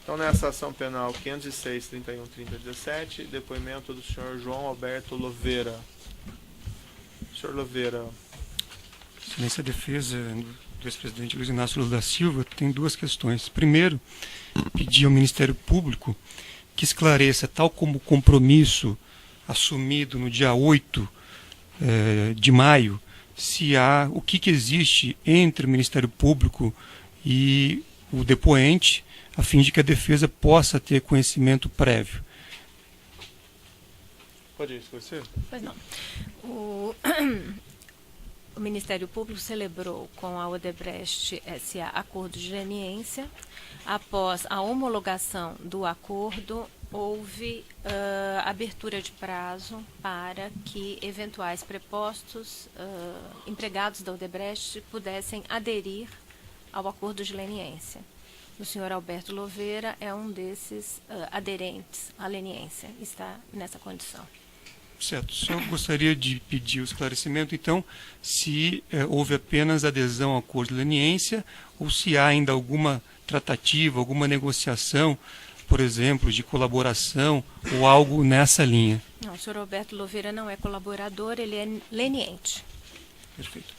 Então, nessa ação penal 506, 31, 30, 17, depoimento do senhor João Alberto Loveira. Senhor Loveira. Excelência, a defesa do ex-presidente Luiz Inácio Lula da Silva tem duas questões. Primeiro, pedir ao Ministério Público que esclareça, tal como o compromisso assumido no dia 8 de maio, se há o que existe entre o Ministério Público e o depoente, a fim de que a defesa possa ter conhecimento prévio. Pode esclarecer? Pois não. O Ministério Público celebrou com a Odebrecht S.A. acordo de leniência. Após a homologação do acordo, houve abertura de prazo para que eventuais prepostos empregados da Odebrecht pudessem aderir ao acordo de leniência. O senhor Alberto Loveira é um desses aderentes à leniência, está nessa condição. Certo. Só gostaria de pedir o esclarecimento, então, se houve apenas adesão ao acordo de leniência ou se há ainda alguma tratativa, alguma negociação, por exemplo, de colaboração ou algo nessa linha. Não, o senhor Alberto Loveira não é colaborador, ele é leniente. Perfeito.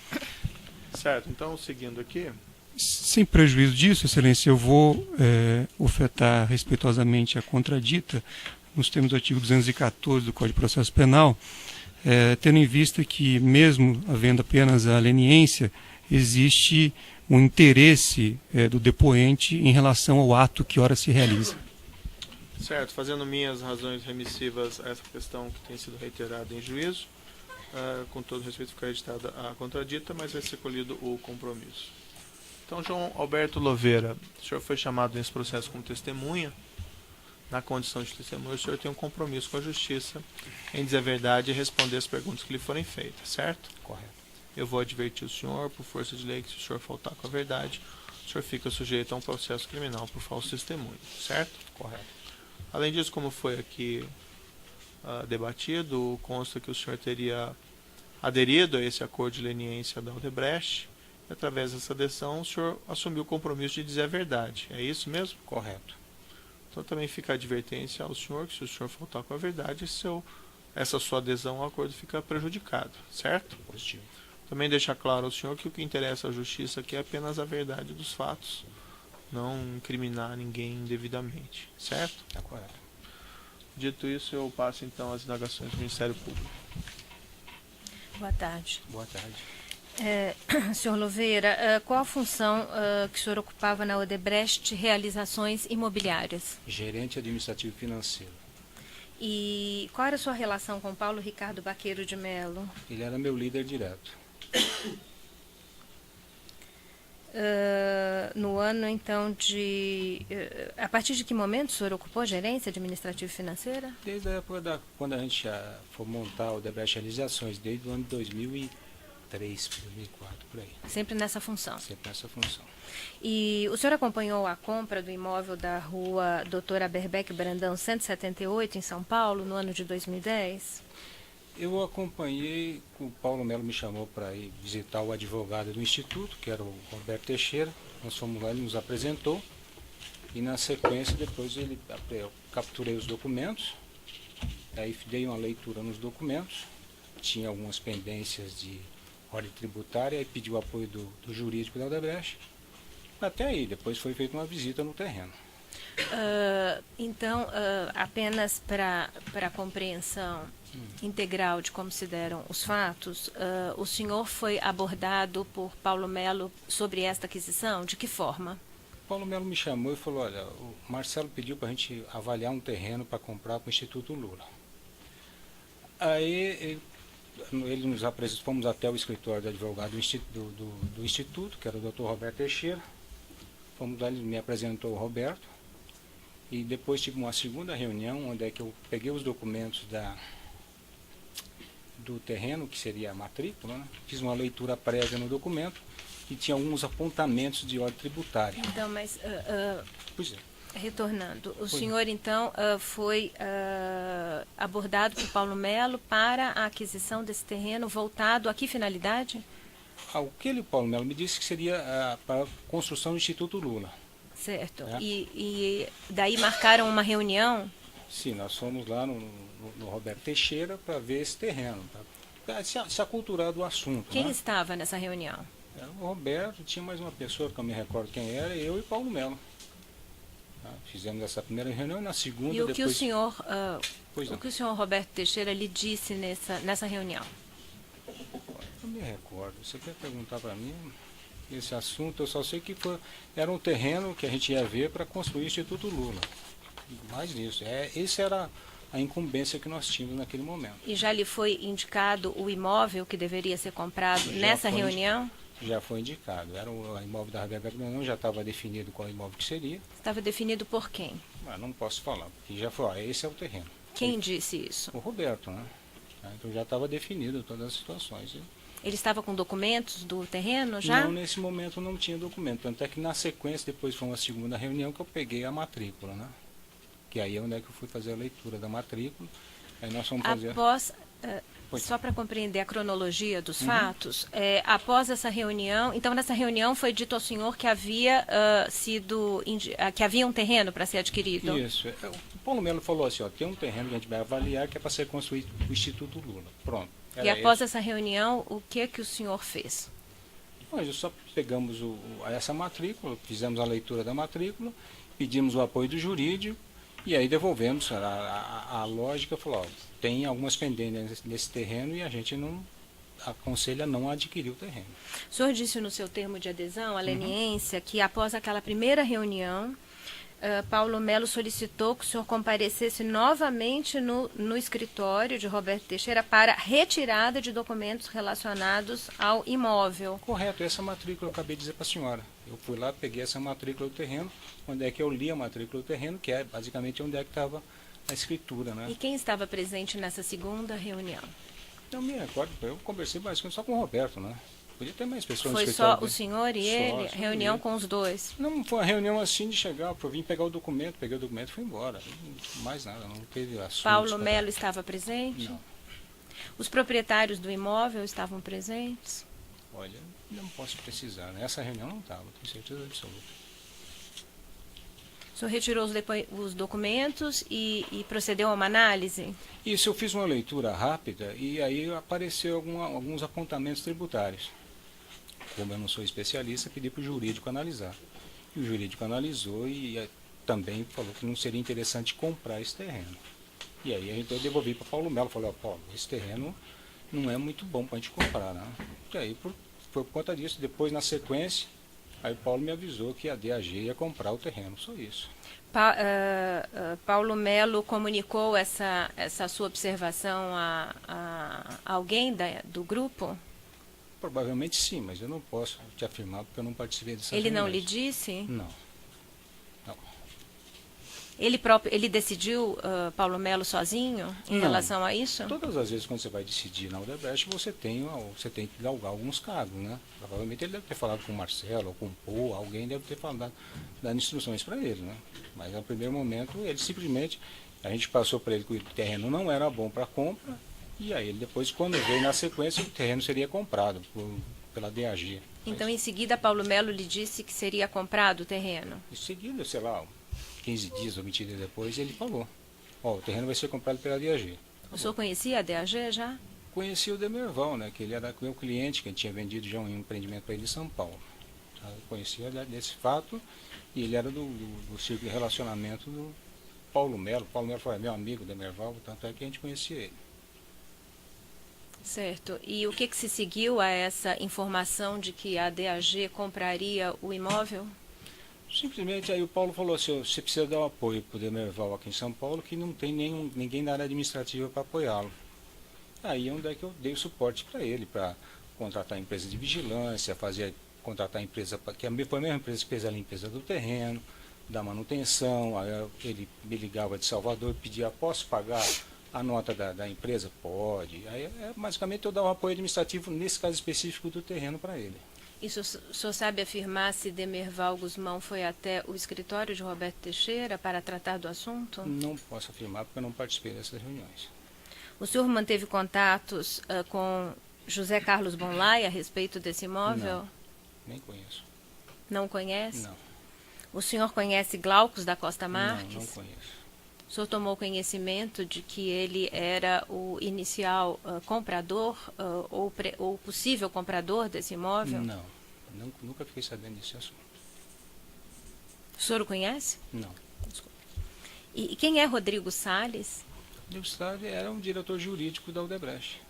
Certo, então, seguindo aqui. Sem prejuízo disso, Excelência, eu vou ofertar respeitosamente a contradita nos termos do artigo 214 do Código de Processo Penal, tendo em vista que, mesmo havendo apenas a leniência, existe um interesse do depoente em relação ao ato que ora se realiza. Certo, fazendo minhas razões remissivas a essa questão que tem sido reiterada em juízo, com todo respeito ficar editada a contradita, mas vai ser colhido o compromisso. Então, João Alberto Loveira, o senhor foi chamado nesse processo como testemunha. Na condição de testemunha, o senhor tem um compromisso com a justiça em dizer a verdade e responder as perguntas que lhe forem feitas, certo? Correto. Eu vou advertir o senhor, por força de lei, que se o senhor faltar com a verdade, o senhor fica sujeito a um processo criminal por falso testemunho, certo? Correto. Além disso, como foi aqui debatido, consta que o senhor teria aderido a esse acordo de leniência da Odebrecht, e através dessa adesão o senhor assumiu o compromisso de dizer a verdade. É isso mesmo? Correto. Então também fica a advertência ao senhor que se o senhor faltar com a verdade, essa sua adesão ao acordo fica prejudicada, certo? Positivo. Também deixar claro ao senhor que o que interessa à justiça aqui é apenas a verdade dos fatos, não incriminar ninguém indevidamente, certo? Está correto. Dito isso, eu passo então às indagações do Ministério Público. Boa tarde. Boa tarde. Senhor Loveira, qual a função que o senhor ocupava na Odebrecht Realizações Imobiliárias? Gerente administrativo financeiro. E qual era a sua relação com Paulo Ricardo Baqueiro de Melo? Ele era meu líder direto. No ano, então, a partir de que momento o senhor ocupou a gerência administrativa e financeira? Desde a época quando a gente foi montar o Odebrecht Realizações, desde o ano de 2003, 2004, por aí. Sempre nessa função. Sempre nessa função. E o senhor acompanhou a compra do imóvel da rua Doutora Berbeck Brandão 178, em São Paulo, no ano de 2010? Eu acompanhei, o Paulo Melo me chamou para ir visitar o advogado do Instituto, que era o Roberto Teixeira. Nós fomos lá, ele nos apresentou. E na sequência, depois eu capturei os documentos, aí dei uma leitura nos documentos, tinha algumas pendências de ordem tributária, e pedi o apoio do jurídico da Odebrecht. Até aí, depois foi feita uma visita no terreno. Então, apenas para a compreensão integral de como se deram os fatos, o senhor foi abordado por Paulo Melo sobre esta aquisição? De que forma? Paulo Melo me chamou e falou, olha, o Marcelo pediu para a gente avaliar um terreno para comprar para o Instituto Lula. Aí ele nos apresentou, fomos até o escritório do advogado do Instituto, que era o Dr. Roberto Teixeira. Fomos lá, ele me apresentou o Roberto. E depois tive uma segunda reunião, onde é que eu peguei os documentos do terreno, que seria a matrícula, né? Fiz uma leitura prévia no documento e tinha alguns apontamentos de ordem tributária. Então, mas, Pois é. retornando, o senhor, então, foi abordado por Paulo Melo para a aquisição desse terreno voltado a que finalidade? O que o Paulo Melo me disse que seria para a construção do Instituto Lula. Certo. É. E daí marcaram uma reunião? Sim, nós fomos lá no Roberto Teixeira para ver esse terreno, para se aculturar do assunto. Quem né? estava nessa reunião? Era o Roberto, tinha mais uma pessoa que eu me recordo quem era, eu e Paulo Melo. Tá? Fizemos essa primeira reunião e na segunda E o depois... que o senhor, Pois não. o que o senhor Roberto Teixeira lhe disse nessa reunião? Eu me recordo, você quer perguntar para mim esse assunto? Eu só sei que era um terreno que a gente ia ver para construir o Instituto Lula. Mais nisso. Essa era a incumbência que nós tínhamos naquele momento. E já lhe foi indicado o imóvel que deveria ser comprado nessa reunião? Já foi indicado. Era o imóvel da Rabeca Granão, já estava definido qual imóvel que seria. Estava definido por quem? Mas não posso falar, porque já foi, esse é o terreno. Quem disse isso? O Roberto, né? Então já estava definido todas as situações. Ele estava com documentos do terreno já? Não, nesse momento não tinha documento. Tanto é que na sequência, depois foi uma segunda reunião que eu peguei a matrícula, né? Que aí é onde é que eu fui fazer a leitura da matrícula. Aí nós fomos fazer... Após, Pois só para compreender a cronologia dos fatos, após essa reunião, então nessa reunião foi dito ao senhor que havia que havia um terreno para ser adquirido? Isso. O Paulo Melo falou assim, ó, tem um terreno que a gente vai avaliar que é para ser construído o Instituto Lula. Pronto. E após essa reunião, o que o senhor fez? Nós só pegamos essa matrícula, fizemos a leitura da matrícula, pedimos o apoio do jurídico e aí devolvemos. A lógica falou, ó, tem algumas pendências nesse terreno e a gente não aconselha não adquirir o terreno. O senhor disse no seu termo de adesão, a leniência, que após aquela primeira reunião, Paulo Melo solicitou que o senhor comparecesse novamente no escritório de Roberto Teixeira para retirada de documentos relacionados ao imóvel. Correto, essa matrícula eu acabei de dizer para a senhora. Eu fui lá, peguei essa matrícula do terreno, onde é que eu li a matrícula do terreno, que é basicamente onde é que estava a escritura, né? E quem estava presente nessa segunda reunião? Não me recordo, eu conversei basicamente só com o Roberto, né? Podia ter mais pessoas no Foi escritório só o dele. senhor e Só, ele? só Reunião ele. com os dois? Não foi uma reunião assim de chegar, eu vim pegar o documento, peguei o documento e fui embora. Mais nada, não teve assunto. Paulo Melo estava presente? Não. Os proprietários do imóvel estavam presentes? Olha, não posso precisar, né? Essa reunião não estava, tenho certeza absoluta. O senhor retirou os documentos e procedeu a uma análise? Isso, eu fiz uma leitura rápida e aí apareceu alguns apontamentos tributários. Como eu não sou especialista, pedi para o jurídico analisar. E o jurídico analisou e também falou que não seria interessante comprar esse terreno. E aí eu devolvi para Paulo Melo, falei, ó, Paulo, esse terreno não é muito bom para a gente comprar, né? E aí foi por conta disso, depois na sequência, aí o Paulo me avisou que a DAG ia comprar o terreno, só isso. Paulo Melo comunicou essa sua observação a alguém do grupo? Provavelmente sim, mas eu não posso te afirmar porque eu não participei dessa Ele não lhe reuniões. disse? Não. Ele decidiu, Paulo Melo, sozinho em Não. relação a isso? Todas as vezes quando você vai decidir na Odebrecht, você tem que galgar alguns cargos, né? Provavelmente ele deve ter falado com o Marcelo, ou com o Pô, alguém deve ter falado, dando instruções para ele, né? Mas no primeiro momento, ele simplesmente, a gente passou para ele que o terreno não era bom para compra, e aí ele depois, quando veio na sequência, o terreno seria comprado pela DAG. Então, em seguida, Paulo Melo lhe disse que seria comprado o terreno? Em seguida, sei lá, 15 dias ou 20 dias depois, ele falou, ó, o terreno vai ser comprado pela DAG. O senhor conhecia a DAG já? Conheci o Demerval, né, que ele era meu cliente, que tinha vendido já um empreendimento para ele em São Paulo. Tá? Eu conhecia desse fato e ele era do círculo de relacionamento do Paulo Melo. Paulo Melo foi meu amigo, Demerval, tanto é que a gente conhecia ele. Certo. E o que se seguiu a essa informação de que a DAG compraria o imóvel? Simplesmente aí o Paulo falou assim, você precisa dar um apoio para o Demerval aqui em São Paulo, que não tem ninguém da área administrativa para apoiá-lo. Aí é onde é que eu dei o suporte para ele, para contratar a empresa de vigilância, contratar a empresa, que foi a mesma empresa que fez a limpeza do terreno, da manutenção. Aí ele me ligava de Salvador, pedia, posso pagar a nota da empresa? Pode. Aí basicamente eu dava um apoio administrativo, nesse caso específico do terreno, para ele. Isso, o senhor sabe afirmar se Demerval Guzmão foi até o escritório de Roberto Teixeira para tratar do assunto? Não posso afirmar porque eu não participei dessas reuniões. O senhor manteve contatos com José Carlos Bonlai a respeito desse imóvel? Não, nem conheço. Não conhece? Não. O senhor conhece Glaucos da Costa Marques? Não conheço. O senhor tomou conhecimento de que ele era o inicial comprador ou possível comprador desse imóvel? Não, nunca fiquei sabendo desse assunto. O senhor o conhece? Não. E quem é Rodrigo Salles? O Estado era um diretor jurídico da Odebrecht.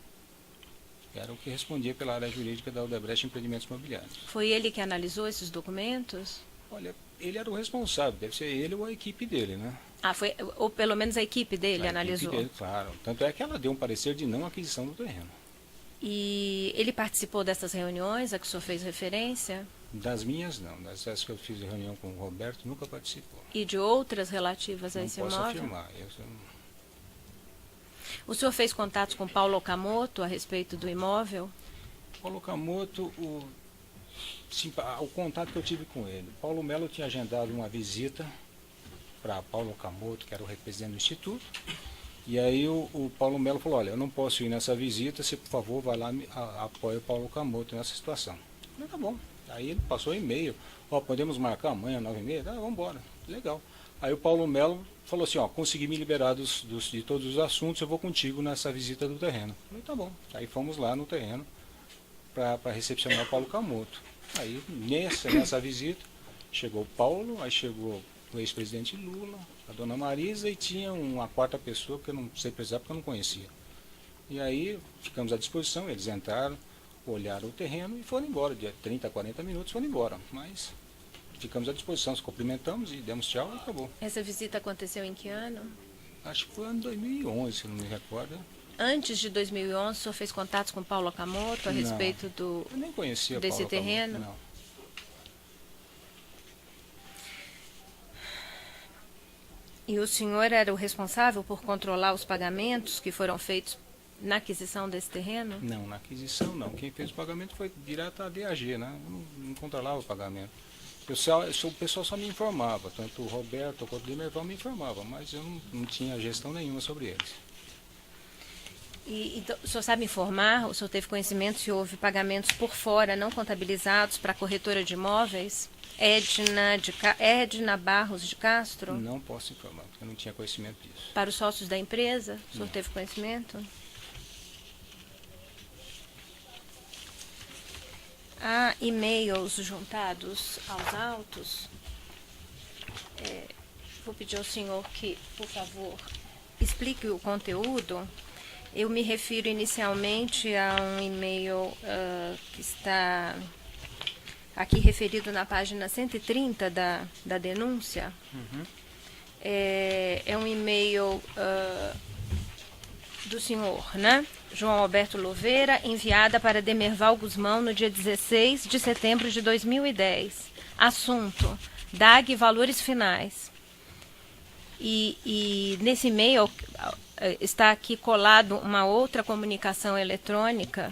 Era o que respondia pela área jurídica da Odebrecht Empreendimentos Imobiliários. Foi ele que analisou esses documentos? Olha, ele era o responsável, deve ser ele ou a equipe dele, né? Ou pelo menos a equipe dele analisou. Equipe dele, claro. Tanto é que ela deu um parecer de não aquisição do terreno. E ele participou dessas reuniões a que o senhor fez referência? Das minhas, não. Das que eu fiz reunião com o Roberto, nunca participou. E de outras relativas a Não esse posso imóvel? afirmar. O senhor fez contatos com Paulo Okamoto a respeito do imóvel? Paulo Okamoto, o contato que eu tive com ele. Paulo Melo tinha agendado uma visita para Paulo Okamoto, que era o representante do Instituto. E aí o Paulo Melo falou, olha, eu não posso ir nessa visita, você por favor vai lá e apoia o Paulo Okamoto nessa situação. Eu falei, tá bom. Aí ele passou um e-mail, podemos marcar amanhã, 9h30? Vamos embora, legal. Aí o Paulo Melo falou assim, consegui me liberar de todos os assuntos, eu vou contigo nessa visita do terreno. Eu falei, tá bom. Aí fomos lá no terreno para recepcionar o Paulo Okamoto. Aí nessa visita chegou o Paulo, aí chegou o ex-presidente Lula, a dona Marisa e tinha uma quarta pessoa que eu não sei precisar porque eu não conhecia. E aí ficamos à disposição, eles entraram, olharam o terreno e foram embora, de 30 a 40 minutos foram embora, mas ficamos à disposição, nos cumprimentamos e demos tchau e acabou. Essa visita aconteceu em que ano? Acho que foi ano 2011, se não me recordo. Antes de 2011, o senhor fez contatos com Paulo Okamoto a Não. respeito Eu nem conhecia desse Paulo Okamoto, terreno? não. E o senhor era o responsável por controlar os pagamentos que foram feitos na aquisição desse terreno? Não, na aquisição não. Quem fez o pagamento foi direto à DAG, né? Eu não controlava o pagamento. O pessoal só me informava, tanto o Roberto quanto o Demerval me informavam, mas eu não tinha gestão nenhuma sobre eles. Então, o senhor sabe informar, o senhor teve conhecimento se houve pagamentos por fora, não contabilizados, para a corretora de imóveis? Edna Barros de Castro? Não posso informar, porque eu não tinha conhecimento disso. Para os sócios da empresa, o senhor teve conhecimento? Há e-mails juntados aos autos. Vou pedir ao senhor que, por favor, explique o conteúdo. Eu me refiro inicialmente a um e-mail que está aqui referido na página 130 da denúncia. É um e-mail do senhor, né? João Alberto Louveira, enviada para Demerval Guzmão no dia 16 de setembro de 2010. Assunto: DAG Valores Finais. E nesse e-mail está aqui colado uma outra comunicação eletrônica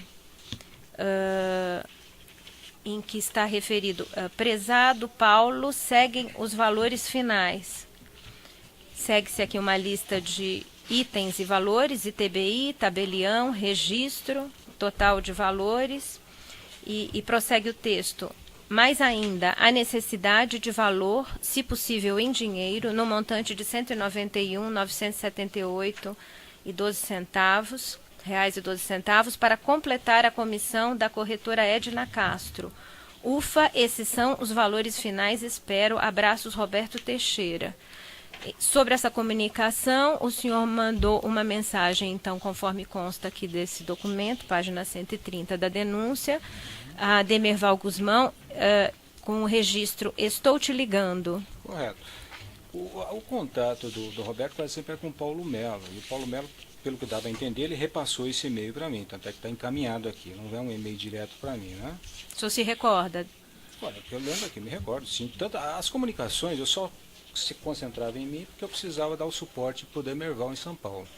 em que está referido: prezado Paulo, seguem os valores finais. Segue-se aqui uma lista de itens e valores, ITBI, tabelião, registro, total de valores, e prossegue o texto. Mais ainda, a necessidade de valor, se possível em dinheiro, no montante de R$ 191.978,12 para completar a comissão da corretora Edna Castro. Ufa, esses são os valores finais, espero. Abraços, Roberto Teixeira. Sobre essa comunicação, o senhor mandou uma mensagem, então, conforme consta aqui desse documento, página 130 da denúncia, a Demerval Guzmão, com o registro "Estou te ligando". Correto. O contato do Roberto vai sempre com o Paulo Melo. E o Paulo Melo, pelo que dava a entender, ele repassou esse e-mail para mim. Tanto é que está encaminhado aqui. Não é um e-mail direto para mim, né? O senhor se recorda? Olha, eu lembro aqui, me recordo, sim. Tanto, as comunicações, eu só se concentrava em mim porque eu precisava dar o suporte para o Demerval em São Paulo.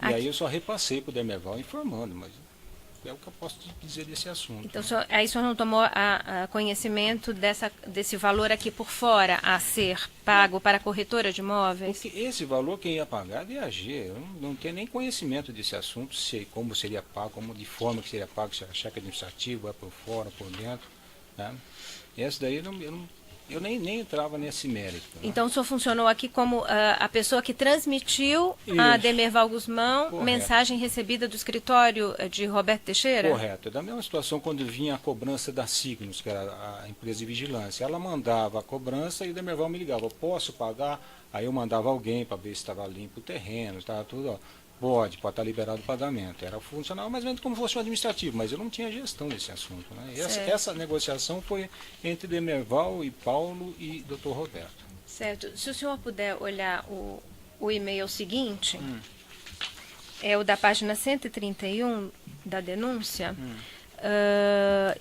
E aí eu só repassei para o Demerval informando, mas é o que eu posso dizer desse assunto. Então, aí o senhor não tomou a conhecimento desse valor aqui por fora a ser pago para a corretora de imóveis? Porque esse valor quem ia pagar é a DAG. Eu não tenho nem conhecimento desse assunto, sei como seria pago, de forma que seria pago, se era cheque administrativo, é por fora, por dentro. Né? Essa daí eu Eu nem entrava nesse mérito. Né? Então o senhor funcionou aqui como a pessoa que transmitiu Isso. a Demerval Guzmão Correto. mensagem recebida do escritório de Roberto Teixeira? Correto. É da mesma situação quando vinha a cobrança da Signos, que era a empresa de vigilância. Ela mandava a cobrança e o Demerval me ligava, posso pagar? Aí eu mandava alguém para ver se estava limpo o terreno, estava tudo, ó. Pode estar liberado o pagamento. Era funcional, mais ou menos como fosse um administrativo, mas eu não tinha gestão desse assunto. Né? Essa negociação foi entre Demerval e Paulo e Dr. Roberto. Certo. Se o senhor puder olhar o e-mail seguinte, é o da página 131 da denúncia.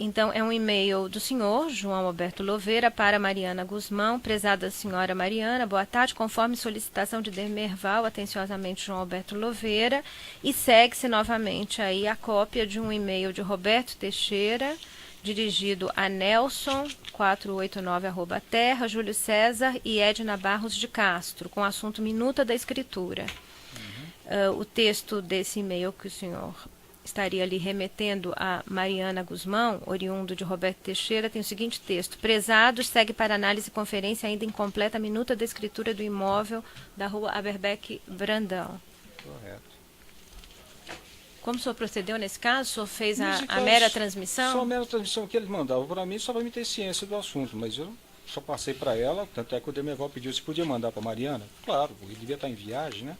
Então, é um e-mail do senhor João Alberto Louveira para Mariana Guzmão. Prezada senhora Mariana, boa tarde. Conforme solicitação de Demerval, atenciosamente João Alberto Louveira. E segue-se novamente aí a cópia de um e-mail de Roberto Teixeira, dirigido a Nelson, 489@terra, Júlio César e Edna Barros de Castro, com o assunto Minuta da Escritura. O texto desse e-mail que o senhor estaria ali remetendo a Mariana Guzmão, oriundo de Roberto Teixeira, tem o seguinte texto: Prezados, segue para análise e conferência ainda incompleta a minuta da escritura do imóvel da rua Aberbeck Brandão. Correto. Como o senhor procedeu nesse caso? O senhor fez a Nesse caso, mera transmissão? Só a mera transmissão que eles mandavam para mim, só para me ter ciência do assunto, mas eu só passei para ela, tanto é que o Demerval pediu se podia mandar para Mariana. Claro, ele devia estar em viagem, né?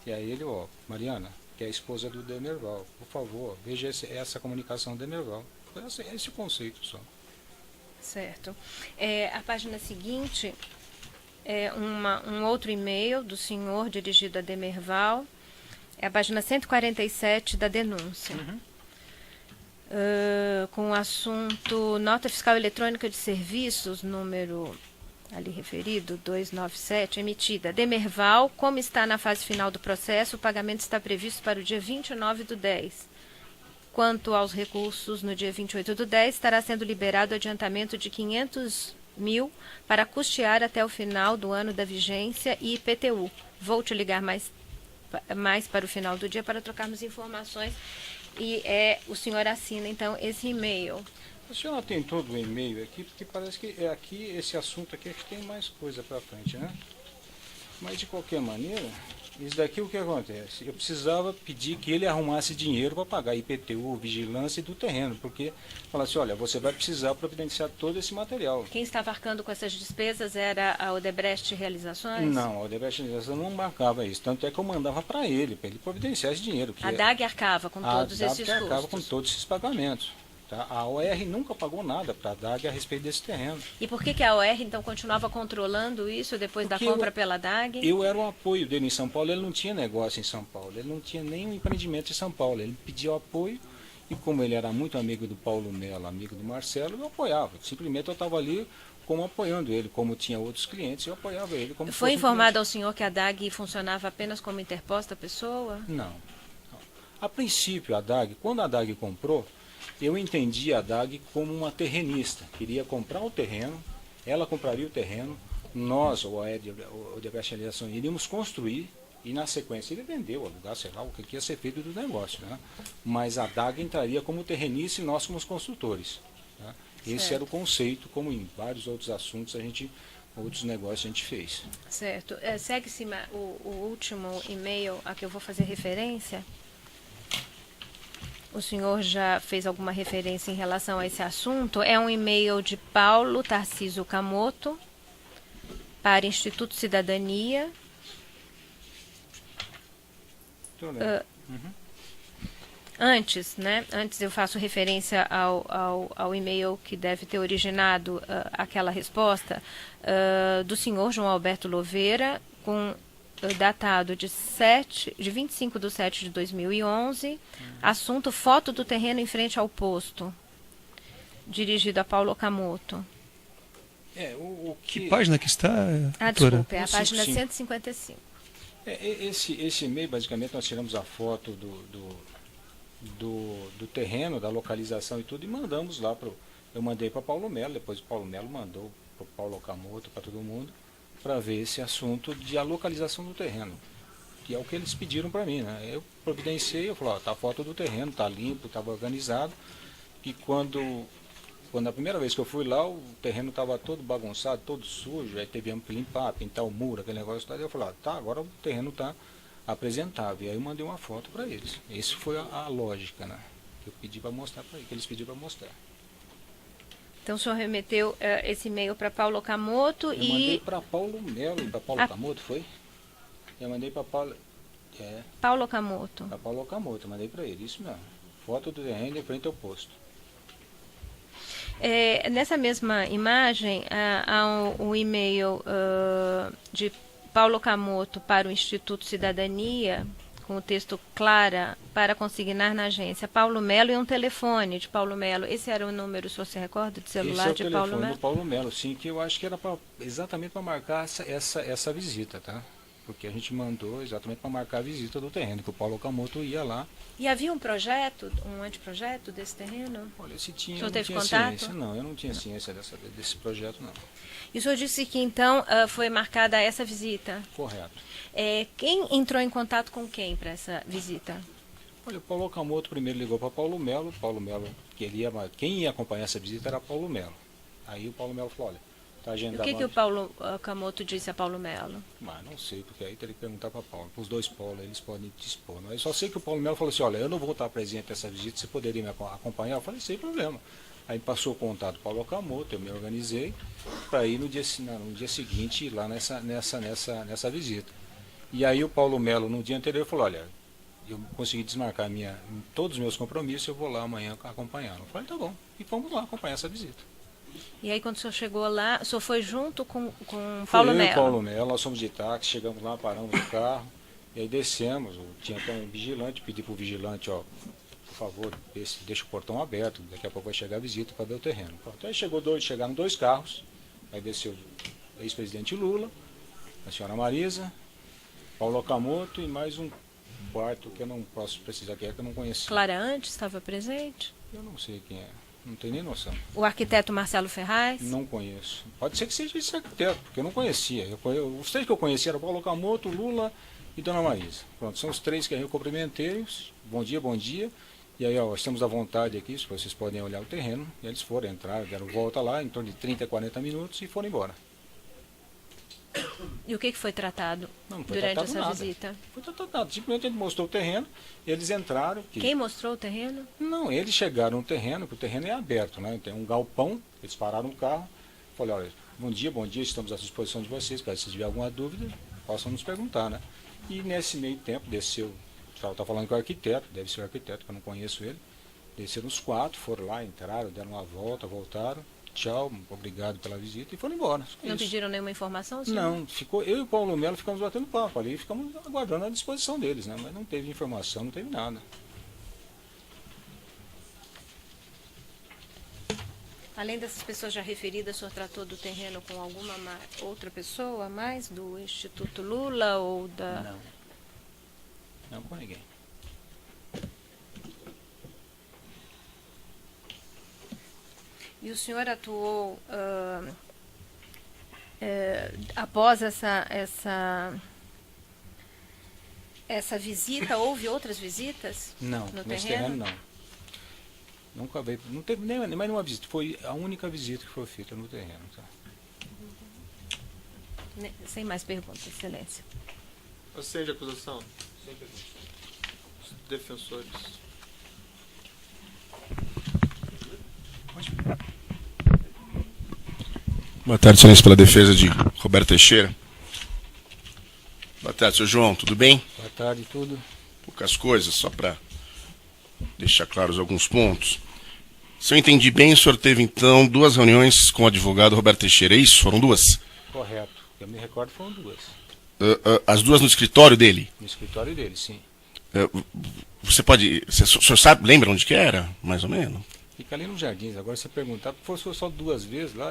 E aí ele, Mariana, que é a esposa do Demerval, por favor, veja essa comunicação do Demerval. Foi esse o conceito só. Certo. A página seguinte é um outro e-mail do senhor dirigido a Demerval. É a página 147 da denúncia. Com o assunto Nota Fiscal Eletrônica de Serviços, número ali referido, 297, emitida. Demerval, como está na fase final do processo, o pagamento está previsto para o dia 29/10. Quanto aos recursos, no dia 28/10, estará sendo liberado o adiantamento de 500 mil para custear até o final do ano da vigência e IPTU. Vou te ligar mais para o final do dia para trocarmos informações. E o senhor assina, então, esse e-mail. A senhora tem todo o e-mail aqui, porque parece que esse assunto aqui é que tem mais coisa para frente, né? Mas, de qualquer maneira, isso daqui o que acontece? Eu precisava pedir que ele arrumasse dinheiro para pagar IPTU, vigilância e do terreno, porque falasse, olha, você vai precisar providenciar todo esse material. Quem estava arcando com essas despesas era a Odebrecht Realizações? Não, a Odebrecht Realizações não marcava isso, tanto é que eu mandava para ele providenciar esse dinheiro. A DAG arcava com todos esses custos? A DAG arcava com todos esses pagamentos. Tá? A OR nunca pagou nada para a DAG a respeito desse terreno. E por que a OR, então, continuava controlando isso depois da compra pela DAG? Eu era o apoio dele em São Paulo, ele não tinha negócio em São Paulo, ele não tinha nenhum empreendimento em São Paulo, ele pediu apoio e como ele era muito amigo do Paulo Mello, amigo do Marcelo, eu apoiava. Simplesmente eu estava ali como apoiando ele, como tinha outros clientes, eu apoiava ele. Como Foi informado ao senhor que a DAG funcionava apenas como interposta pessoa? Não. A princípio, a DAG, quando a DAG comprou, eu entendi a DAG como uma terrenista. Queria comprar o terreno, ela compraria o terreno, nós, o Odebrecht Realização, iríamos construir e, na sequência, ele vendeu, alugar, sei lá, o que ia ser feito do negócio. Né? Mas a DAG entraria como terrenista e nós como os construtores. Né? Esse era o conceito, como em vários outros assuntos, outros negócios a gente fez. Certo. Segue-se o último e-mail a que eu vou fazer referência. O senhor já fez alguma referência em relação a esse assunto. É um e-mail de Paulo Tarcísio Camoto para Instituto Cidadania. Antes eu faço referência ao e-mail que deve ter originado aquela resposta do senhor João Alberto Louveira, datado de 25/7/2011, assunto foto do terreno em frente ao posto, dirigido a Paulo Camoto. Que página que está, doutora? Desculpa, é a página 155. Esse e-mail, basicamente, nós tiramos a foto do terreno, da localização e tudo, e mandamos lá eu mandei para Paulo Mello, depois o Paulo Mello mandou para o Paulo Camoto, para todo mundo, para ver esse assunto de a localização do terreno, que é o que eles pediram para mim, né? Eu providenciei, eu falei, tá a foto do terreno, tá limpo, estava organizado, e quando quando a primeira vez que eu fui lá, o terreno estava todo bagunçado, todo sujo, aí tivemos que limpar, pintar o muro, aquele negócio. Aí eu falei, tá, agora o terreno está apresentável. E aí eu mandei uma foto para eles. Essa foi a lógica, né? Que eu pedi para mostrar para eles, que eles pediram para mostrar. Então o senhor remeteu esse e-mail para Paulo Okamoto Eu mandei para Paulo Melo, para Paulo Okamoto, foi? Eu mandei para Paulo... Paulo Okamoto. Para Paulo Okamoto, eu mandei para ele, isso mesmo. Foto do terreno em frente ao posto. Nessa mesma imagem, há um e-mail de Paulo Okamoto para o Instituto Cidadania, com o texto Clara, para consignar na agência Paulo Melo, e um telefone de Paulo Melo. Esse era o número, se você recorda, de celular de Paulo Melo? Esse é o telefone do Paulo Melo, sim, que eu acho que era exatamente para marcar essa visita, tá? Porque a gente mandou exatamente para marcar a visita do terreno, que o Paulo Okamoto ia lá. E havia um projeto, um anteprojeto desse terreno? Olha, se tinha, O senhor eu não teve tinha contato? ciência. Não, eu não tinha ciência desse projeto, não. E o senhor disse que então foi marcada essa visita. Correto. Quem entrou em contato com quem para essa visita? Olha, o Paulo Okamoto primeiro ligou para Paulo Melo, quem ia acompanhar essa visita era Paulo Melo. Aí o Paulo Melo falou, olha, tá E agendado... o que o Paulo Okamoto disse a Paulo Melo? Mas não sei, porque aí teria que perguntar para Paulo. Para os dois Paulos, eles podem dispor. Mas eu só sei que o Paulo Melo falou assim, olha, eu não vou estar presente nessa visita, você poderia me acompanhar? Eu falei, sem problema. Aí passou o contato do Paulo Okamoto, eu me organizei para ir no dia seguinte ir lá nessa visita. E aí o Paulo Melo, no dia anterior, falou, olha, eu consegui desmarcar todos os meus compromissos, eu vou lá amanhã acompanhar. Eu falei, tá bom, e vamos lá acompanhar essa visita. E aí quando o senhor chegou lá, o senhor foi junto com Paulo Melo? Paulo Melo, nós fomos de táxi, chegamos lá, paramos o carro, e aí descemos, tinha até um vigilante, pedi para o vigilante, ó, por favor, deixa o portão aberto, daqui a pouco vai chegar a visita para ver o terreno. Pronto, aí chegaram dois carros, aí desceu o ex-presidente Lula, a senhora Marisa, Paulo Okamoto e mais um quarto que eu não posso precisar que eu não conheci. Clara antes estava presente? Eu não sei quem é, não tenho nem noção. O arquiteto Marcelo Ferraz? Não conheço. Pode ser que seja esse arquiteto, porque eu não conhecia. Os três que eu conhecia eram Paulo Okamoto, Lula e Dona Marisa. Pronto, são os três que eu cumprimentei. Bom dia, bom dia. E aí, ó, estamos à vontade aqui, se vocês podem olhar o terreno. E eles foram entrar, deram volta lá, em torno de 30 a 40 minutos e foram embora. E o que foi tratado Não foi durante tratado essa nada. visita? Foi tratado nada. Simplesmente ele mostrou o terreno, eles entraram. Quem mostrou o terreno? Não, eles chegaram no terreno, que o terreno é aberto, né? Tem um galpão, eles pararam o carro. Falei, olha, bom dia, estamos à disposição de vocês, caso vocês tiverem alguma dúvida, possam nos perguntar, né? E nesse meio tempo desceu, está falando com o arquiteto, deve ser o arquiteto, que eu não conheço ele. Desceram os quatro, foram lá, entraram, deram uma volta, voltaram. Tchau, obrigado pela visita e foram embora. Não pediram nenhuma informação? Senhor? Não, eu e o Paulo Melo ficamos batendo papo ali, ficamos aguardando a disposição deles, né? Mas não teve informação, não teve nada. Além dessas pessoas já referidas, o senhor tratou do terreno com alguma outra pessoa mais do Instituto Lula ou da... Não. Não com ninguém. E o senhor atuou após essa visita? Houve outras visitas? Não, no nesse terreno? terreno não. Nunca veio, não teve nem mais nenhuma visita. Foi a única visita que foi feita no terreno. Tá? Sem mais perguntas, excelência. Assente a acusação. Os defensores. Boa tarde, excelência, pela defesa de Roberto Teixeira. Boa tarde, senhor João, tudo bem? Boa tarde, tudo. Poucas coisas, só para deixar claros alguns pontos. Se eu entendi bem, o senhor teve então 2 reuniões com o advogado Roberto Teixeira, é isso? Foram 2? Correto. Eu me recordo foram 2. As 2 no escritório dele? No escritório dele, sim. Você pode... O senhor sabe, lembra onde que era, mais ou menos? Fica ali nos jardins. Agora, se você perguntar, se fosse só 2 vezes lá,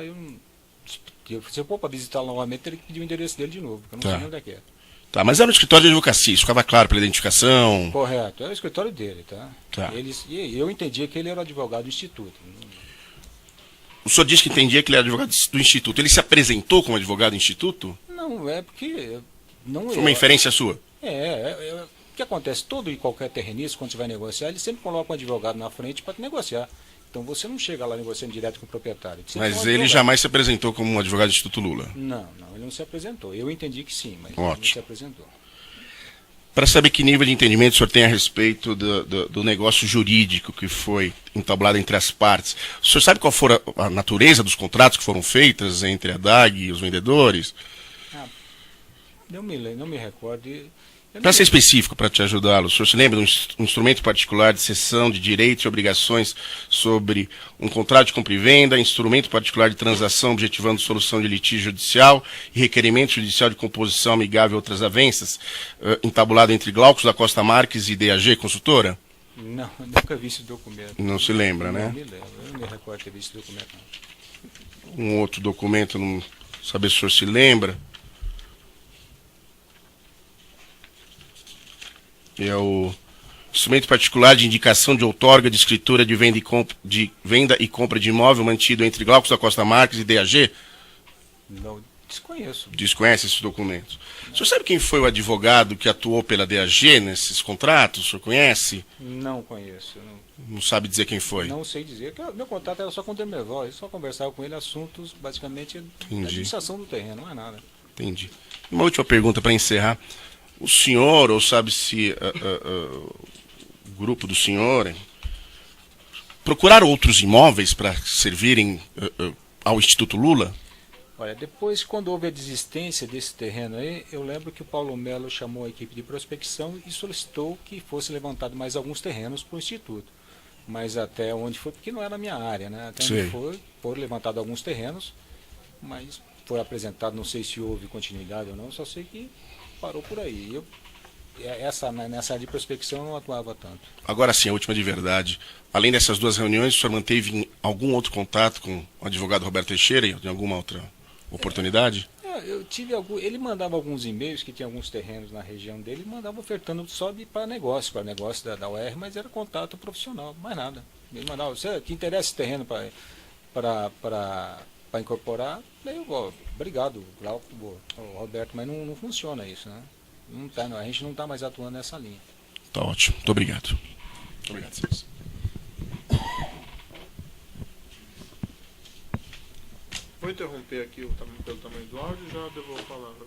se eu for para visitar novamente, teria que pedir o endereço dele de novo, porque eu não sei onde é que é. Tá, mas era no escritório de advocacia, isso ficava claro pela identificação? Correto, é o escritório dele, tá? Tá. Eu entendia que ele era advogado do Instituto. O senhor disse que entendia que ele era advogado do Instituto. Ele se apresentou como advogado do Instituto? Não, é porque... Não Foi uma inferência sua? O que acontece? Todo e qualquer terrenista, quando você vai negociar, ele sempre coloca um advogado na frente para negociar. Então você não chega lá negociando direto com o proprietário. Você Mas tem um ele advogado. jamais se apresentou como um advogado do Instituto Lula. Não, ele não se apresentou. Eu entendi que sim, mas ele Ótimo. não se apresentou. Para saber que nível de entendimento o senhor tem a respeito do negócio jurídico que foi entablado entre as partes, o senhor sabe qual foi a natureza dos contratos que foram feitos entre a DAG e os vendedores? Não me recordo. Para ser específico, para te ajudá-lo, o senhor se lembra de um instrumento particular de cessão de direitos e obrigações sobre um contrato de compra e venda, instrumento particular de transação objetivando solução de litígio judicial e requerimento judicial de composição amigável e outras avanças, entabulado entre Glaucus da Costa Marques e DAG, consultora? Não, eu nunca vi esse documento. Não se lembra, né? Não me lembro, eu não me recordo de ter visto esse documento. Não. Um outro documento, não saber se o senhor se lembra. É o instrumento particular de indicação de outorga de escritura de venda e compra de imóvel mantido entre Glaucus da Costa Marques e DAG? Não, desconheço. Desconhece esses documentos. O senhor sabe quem foi o advogado que atuou pela DAG nesses contratos? O senhor conhece? Não conheço. Não sabe dizer quem foi? Não sei dizer. Meu contato era só com o Demerval. Eu só conversava com ele assuntos, basicamente, da Entendi. administração do terreno, não é nada. Entendi. Uma última pergunta para encerrar. O senhor, ou sabe-se o grupo do senhor, procurar outros imóveis para servirem ao Instituto Lula? Olha, depois, quando houve a desistência desse terreno aí, eu lembro que o Paulo Melo chamou a equipe de prospecção e solicitou que fosse levantado mais alguns terrenos para o Instituto. Mas até onde foi, porque não era a minha área, né? Até Sei. onde foi, foram levantados alguns terrenos, mas foi apresentado, não sei se houve continuidade ou não, só sei que parou por aí. Nessa área de prospecção eu não atuava tanto. Agora sim, a última de verdade. Além dessas duas reuniões, o senhor manteve algum outro contato com o advogado Roberto Teixeira em alguma outra oportunidade? Eu tive ele mandava alguns e-mails que tinha alguns terrenos na região dele, mandava ofertando só para negócio da UR, mas era contato profissional, mais nada. Ele mandava, você que interessa esse terreno para incorporar, daí eu vou, obrigado, Glauco, Roberto, mas não funciona isso, né? A gente não está mais atuando nessa linha. Tá ótimo, muito obrigado. Muito obrigado, senhores. Vou interromper aqui pelo tamanho do áudio e já devolvo a palavra.